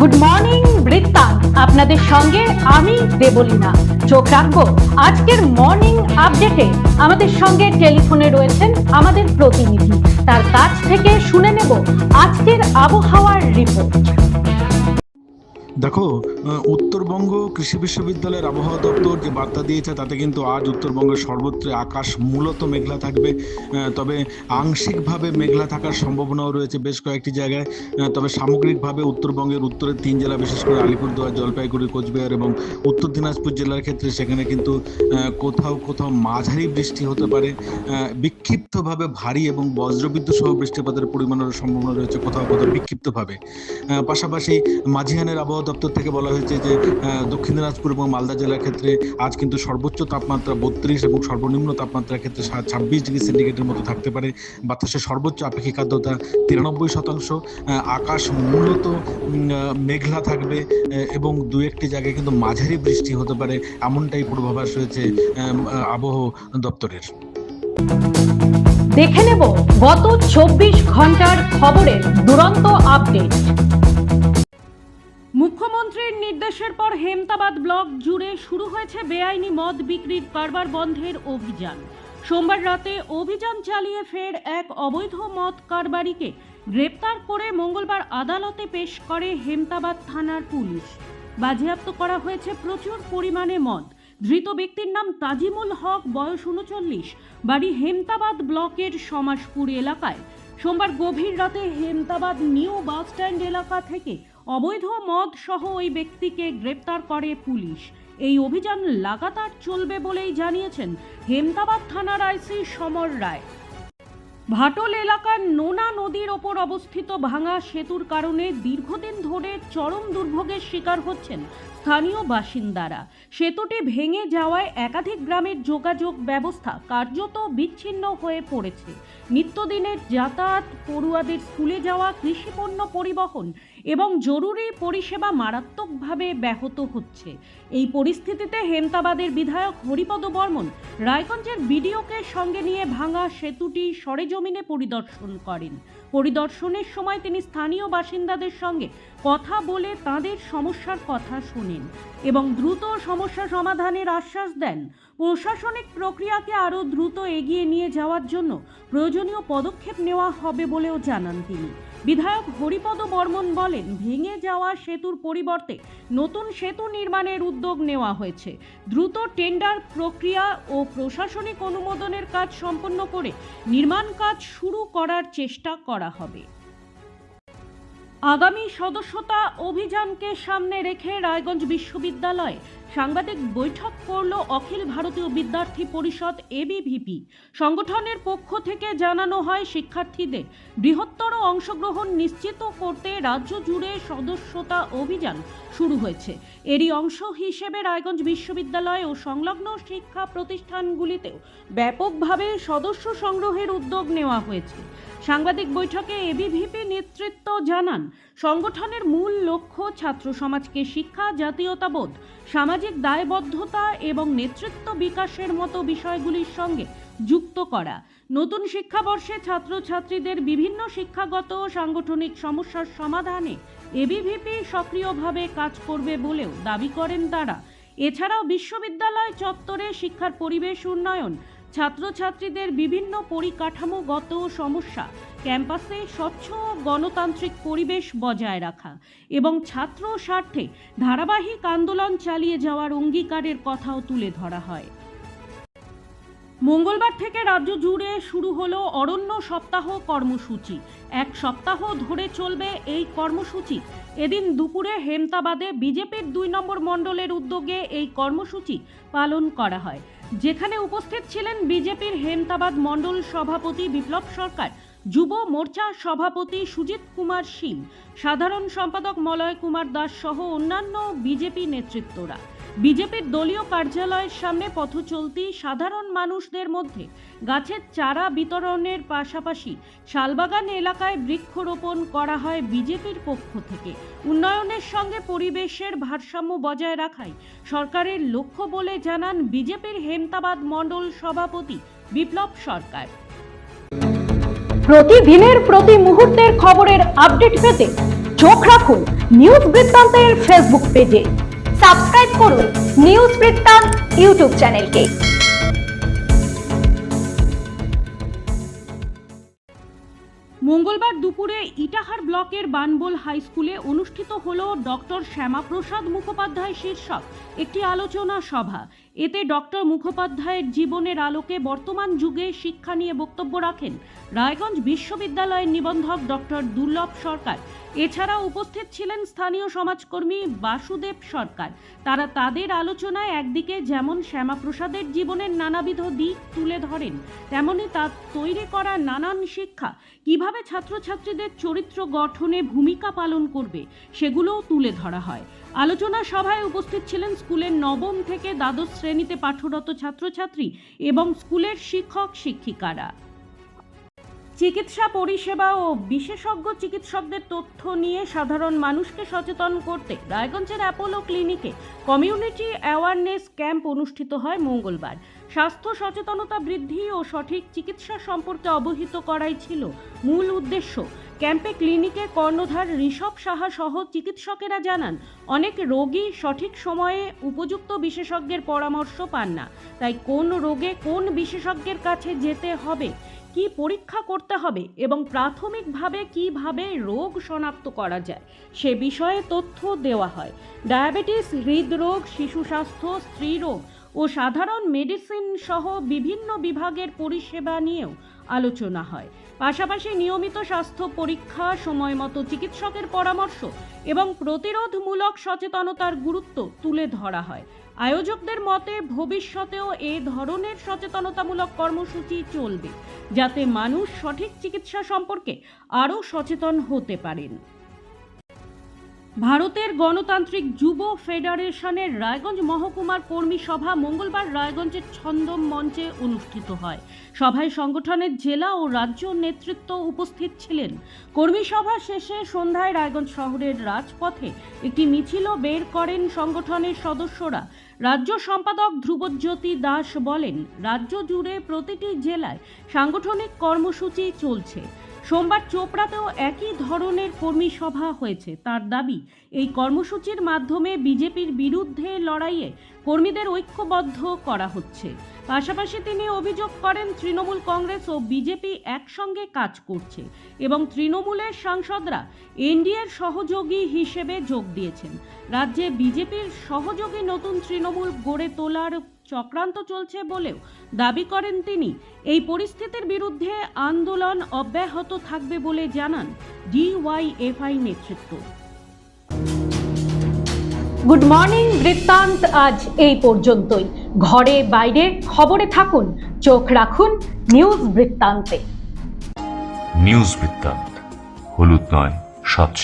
Good morning বৃত্তান্ত, আপনাদের সঙ্গে আমি দেবলীনা। চোখ রাখবো আজকের মর্নিং আপডেটে। আমাদের সঙ্গে টেলিফোনে রয়েছেন আমাদের প্রতিনিধি, তার কাছ থেকে শুনে নেব আজকের আবহাওয়ার রিপোর্ট। দেখো, উত্তরবঙ্গ কৃষি বিশ্ববিদ্যালয়ের আবহাওয়া দপ্তর যে বার্তা দিয়েছে তাতে কিন্তু আজ উত্তরবঙ্গের সর্বত্র আকাশ মূলত মেঘলা থাকবে, তবে আংশিকভাবে মেঘলা থাকার সম্ভাবনাও রয়েছে বেশ কয়েকটি জায়গায়। তবে সামগ্রিকভাবে উত্তরবঙ্গের উত্তরের 3 জেলা, বিশেষ করে আলিপুরদুয়ার, জলপাইগুড়ি, কোচবিহার এবং উত্তর দিনাজপুর জেলার ক্ষেত্রে সেখানে কিন্তু কোথাও কোথাও মাঝারি বৃষ্টি হতে পারে, বিক্ষিপ্তভাবে ভারী এবং বজ্রবিদ্যুৎ সহ বৃষ্টিপাতের পরিমাণের সম্ভাবনা রয়েছে কোথাও কোথাও বিক্ষিপ্তভাবে। পাশাপাশি মাঝিহানের আবহাওয়া দপ্তর থেকে বলা হয়েছে যে দক্ষিণ দিনাজপুর এবং মালদা জেলার ক্ষেত্রে আজ কিন্তু সর্বোচ্চ তাপমাত্রা 32 এবং সর্বনিম্ন তাপমাত্রার ক্ষেত্রে 26 ডিগ্রি সেন্টিগ্রেডের মতো থাকতে পারে। বাতাসের সর্বোচ্চ আপেক্ষিক আর্দ্রতা 93%। আকাশ মূলত মেঘলা থাকবে এবং দু একটি জায়গায় কিন্তু মাঝারি বৃষ্টি হতে পারে, এমনটাই পূর্বাভাস রয়েছে আবহাওয়া দপ্তরের। দেখে নেব গত 24 ঘন্টার খবরের দুরন্ত আপডেট। মুখ্যমন্ত্রীর নির্দেশের পর হেমতাবাদ ব্লক জুড়ে শুরু হয়েছে বেআইনি মদ বিক্রির কারবার বন্ধের অভিযান। সোমবার রাতে অভিযান চালিয়ে ফের এক অবৈধ মদ কারবারিকে গ্রেপ্তার করে মঙ্গলবার আদালতে পেশ করে হেমতাবাদ থানার পুলিশ। বাজেয়াপ্ত করা হয়েছে প্রচুর পরিমাণে মদ। ধৃত ব্যক্তির নাম তাজিমুল হক, বয়স 39, বাড়ি হেমতাবাদ ব্লকের সমাজপুর এলাকায়। সোমবার গভীর রাতে হেমতাবাদ নিউ বাস স্ট্যান্ড এলাকা থেকে অবৈধ মদ সহ ওই ব্যক্তিকে গ্রেপ্তার করে পুলিশ। এই অভিযান লাগাতার চলবে বলেই জানিয়েছেন হেমতাবাদ থানার আইসি সমর রায়। ভাটল এলাকার নোনা নদীর ওপর অবস্থিত ভাঙা সেতুর কারণে দীর্ঘদিন ধরে চরম দুর্ভোগের শিকার হচ্ছেন স্থানীয় বাসিন্দারা। সেতুটি ভেঙে যাওয়ায় একাধিক গ্রামের যোগাযোগ ব্যবস্থা কার্যত বিচ্ছিন্ন হয়ে পড়েছে। নিত্যদিনের যাতায়াত, পড়ুয়াদের স্কুলে যাওয়া, কৃষিপণ্য পরিবহন এবং জরুরি পরিষেবা মারাত্মকভাবে ব্যাহত হচ্ছে। এই পরিস্থিতিতে হেমতাবাদের বিধায়ক হরিপদ বর্মন রায়গঞ্জের বিডিওকে সঙ্গে নিয়ে ভাঙা সেতুটি সরেজমিনে পরিদর্শন করেন। পরিদর্শনের সময় তিনি স্থানীয় বাসিন্দাদের সঙ্গে কথা বলে তাদের সমস্যার কথা শোনেন এবং দ্রুত সমস্যা সমাধানের আশ্বাস দেন। প্রশাসনিক প্রক্রিয়াকে আরও দ্রুত এগিয়ে নিয়ে যাওয়ার জন্য প্রয়োজনীয় পদক্ষেপ নেওয়া হবে বলেও জানান তিনি। বিধায়ক হরিপদ বর্মন বলেন, ভেঙে যাওয়া সেতুর পরিবর্তে নতুন সেতু নির্মাণের উদ্যোগ নেওয়া হয়েছে। দ্রুত টেন্ডার প্রক্রিয়া ও প্রশাসনিক অনুমোদনের কাজ সম্পন্ন করে নির্মাণ কাজ শুরু করার চেষ্টা করা হবে। আগামী সদস্যতা অভিযানকে সামনে রেখে রায়গঞ্জ বিশ্ববিদ্যালয়ে সাংবাদিক বৈঠক করল অখিল ভারতীয় বিদ্যার্থী পরিষদ এবিভিপি। সংগঠনের পক্ষ থেকে জানানো হয়, শিক্ষার্থীদের বৃহত্তর অংশগ্রহণ নিশ্চিত করতে রাজ্য জুড়ে সদস্যতা অভিযান শুরু হয়েছে। এরই অংশ হিসেবে রায়গঞ্জ বিশ্ববিদ্যালয় ও সংলগ্ন শিক্ষা প্রতিষ্ঠানগুলিতেও ব্যাপকভাবে সদস্য সংগ্রহের উদ্যোগ নেওয়া হয়েছে। সাংবাদিক বৈঠকে এবিভিপি নেতৃত্ব জানান, সংগঠনের মূল লক্ষ্য ছাত্র সমাজকে শিক্ষা, জাতীয়তাবোধ, সামাজিক দায়বদ্ধতা এবং নেতৃত্ব বিকাশের মতো বিষয়গুলির সঙ্গে যুক্ত করা। নতুন শিক্ষাবর্ষে ছাত্রছাত্রীদের বিভিন্ন শিক্ষাগত ও সাংগঠনিক সমস্যার সমাধানে এবিভিপি সক্রিয়ভাবে কাজ করবে বলেও দাবি করেন তারা। এছাড়াও বিশ্ববিদ্যালয় চত্বরে শিক্ষার পরিবেশ উন্নয়ন, ছাত্রছাত্রীদের বিভিন্ন পরিকাঠামোগত সমস্যা, ক্যাম্পাসে স্বচ্ছ ও গণতান্ত্রিক পরিবেশ বজায় রাখা এবং ছাত্র স্বার্থে ধারাবাহিক আন্দোলন চালিয়ে যাওয়ার অঙ্গীকারের কথাও তুলে ধরা হয়। মঙ্গলবার থেকে রাজ্য জুড়ে শুরু হলো অরণ্য সপ্তাহ কর্মসূচি। এক সপ্তাহ ধরে চলবে এই কর্মসূচি। এদিন দুপুরে হেমতাবাদে বিজেপির 2 নম্বর মণ্ডলের উদ্যোগে এই কর্মসূচি পালন করা হয়, যেখানে উপস্থিত ছিলেন বিজেপির হেমতাবাদ মণ্ডল সভাপতি বিপ্লব সরকার, যুব মোর্চা সভাপতি সুজিত কুমার সিং, সাধারণ সম্পাদক মলয় কুমার দাস সহ অন্যান্য বিজেপি নেতৃত্বরা। বিজেপির দলীয় কার্যালয়ের সামনে পথচলতি সাধারণ মানুষদের মধ্যে গাছের চারা বিতরণের পাশাপাশি শালবাগান এলাকায় বৃক্ষরোপণ করা হয় বিজেপির পক্ষ থেকে। উন্নয়নের সঙ্গে পরিবেশের ভারসাম্য বজায় রাখাই সরকারের লক্ষ্য বলে জানান বিজেপির হেমতাবাদ মণ্ডল সভাপতি বিপ্লব সরকার। প্রতিদিনের প্রতি মুহূর্তের খবরের আপডেট পেতে চোখ রাখুন নিউজ বৃত্তান্তের ফেসবুক পেজে। সাবস্ক্রাইব করুন নিউজ বৃত্তান্ত ইউটিউব চ্যানেলকে। মঙ্গলবার দুপুরে ইটাহার ব্লকের বানবোল হাই স্কুলে অনুষ্ঠিত হল ডক্টর শ্যামাপ্রসাদ মুখোপাধ্যায় শীর্ষক একটি আলোচনা সভা। এতে ডক্টর মুখোপাধ্যায়ের জীবনের আলোকে বর্তমান যুগে শিক্ষা নিয়ে বক্তব্য রাখেন রায়গঞ্জ বিশ্ববিদ্যালয়ের নিবন্ধক ডক্টর দুর্লভ সরকার। এছাড়া উপস্থিত ছিলেন স্থানীয় সমাজকর্মী বাসুদেব সরকার। তারা তাদের আলোচনায় একদিকে যেমন শ্যামাপ্রসাদের জীবনের নানাবিধ দিক তুলে ধরেন, তেমনি তার তৈরি করা নানান শিক্ষা কিভাবে ছাত্রছাত্রীদের চরিত্র গঠনে ভূমিকা পালন করবে সেগুলোও তুলে ধরা হয়। আলোচনা সভায় উপস্থিত ছিলেন স্কুলের নবম থেকে দ্বাদশ শ্রেণীতে পাঠরত ছাত্রছাত্রী এবং স্কুলের শিক্ষক শিক্ষিকারা। চিকিৎসা পরিষেবা ও বিশেষজ্ঞ চিকিৎসকদের তথ্য নিয়ে সাধারণ মানুষকে সচেতন করতে রায়গঞ্জের অ্যাপোলো ক্লিনিকে কমিউনিটি অ্যাওয়ারনেস ক্যাম্প অনুষ্ঠিত হয় মঙ্গলবার। স্বাস্থ্য সচেতনতা বৃদ্ধি ও সঠিক চিকিৎসা সম্পর্কে অবহিত করাই ছিল মূল উদ্দেশ্য। ক্যাম্পে ক্লিনিকের কর্ণধার ঋষভ সাহা সহ চিকিৎসকেরা জানান, অনেক রোগী সঠিক সময়ে উপযুক্ত বিশেষজ্ঞের পরামর্শ পান না। তাই কোন রোগে কোন বিশেষজ্ঞের কাছে যেতে হবে, কি পরীক্ষা করতে হবে এবং প্রাথমিকভাবে কিভাবে রোগ শনাক্ত করা যায় সে বিষয়ে তথ্য দেওয়া হয়। ডায়াবেটিস, হৃদরোগ, শিশু স্বাস্থ্য, স্ত্রীরোগ ও সাধারণ মেডিসিন সহ বিভিন্ন বিভাগের পরিষেবা নিয়েও আলোচনা হয়। পাশাপাশি নিয়মিত স্বাস্থ্য পরীক্ষা, সময়মতো চিকিৎসকের পরামর্শ এবং প্রতিরোধমূলক সচেতনতার গুরুত্ব তুলে ধরা হয়। আয়োজকদের মতে ভবিষ্যতেও এ ধরনের সচেতনতামূলক কর্মসূচি চলবে, যাতে মানুষ সঠিক চিকিৎসা সম্পর্কে আরও সচেতন হতে পারেন। ভারতের গণতান্ত্রিক যুব ফেডারেশনের রায়গঞ্জ মহকুমার কর্মী সভা মঙ্গলবার রায়গঞ্জের ছন্দম মঞ্চে অনুষ্ঠিত হয়। সভায় সংগঠনের জেলা ও রাজ্য নেতৃত্ব উপস্থিত ছিলেন। কর্মী সভা শেষে সন্ধ্যায় রায়গঞ্জ শহরের রাজপথে একটি মিছিলও বের করেন সংগঠনের সদস্যরা। রাজ্য সম্পাদক ধ্রুবজ্যোতি দাস বলেন, রাজ্য জুড়ে প্রতিটি জেলায় সাংগঠনিক কর্মসূচি চলছে। সোমবার চোপড়াতেও একই ধরনের কর্মী সভা হয়েছে। তার দাবি, এই কর্মসূচির মাধ্যমে বিজেপির বিরুদ্ধে লড়াইয়ে কর্মীদের ঐক্যবদ্ধ করা হচ্ছে। পাশাপাশি তিনি অভিযোগ করেন, তৃণমূল কংগ্রেস ও বিজেপি একসঙ্গে কাজ করছে এবং তৃণমূলের সাংসদরা এনডিএর সহযোগী হিসেবে যোগ দিয়েছেন। রাজ্যে বিজেপির সহযোগী নতুন তৃণমূল গড়ে তোলার চক্রান্ত চলছে বলেও দাবি করেন তিনি। এই পরিস্থিতির বিরুদ্ধে আন্দোলন অব্যাহত থাকবে বলে জানান ডিওয়াইএফআই নেতৃত্ব। গুড মর্নিং বৃত্তান্ত আজ এই পর্যন্তই। ঘরে বাইরে খবরে থাকুন, চোখ রাখুন নিউজ বৃত্তান্তে। নিউজ বৃত্তান্ত, হলুদ নয়, স্বচ্ছ।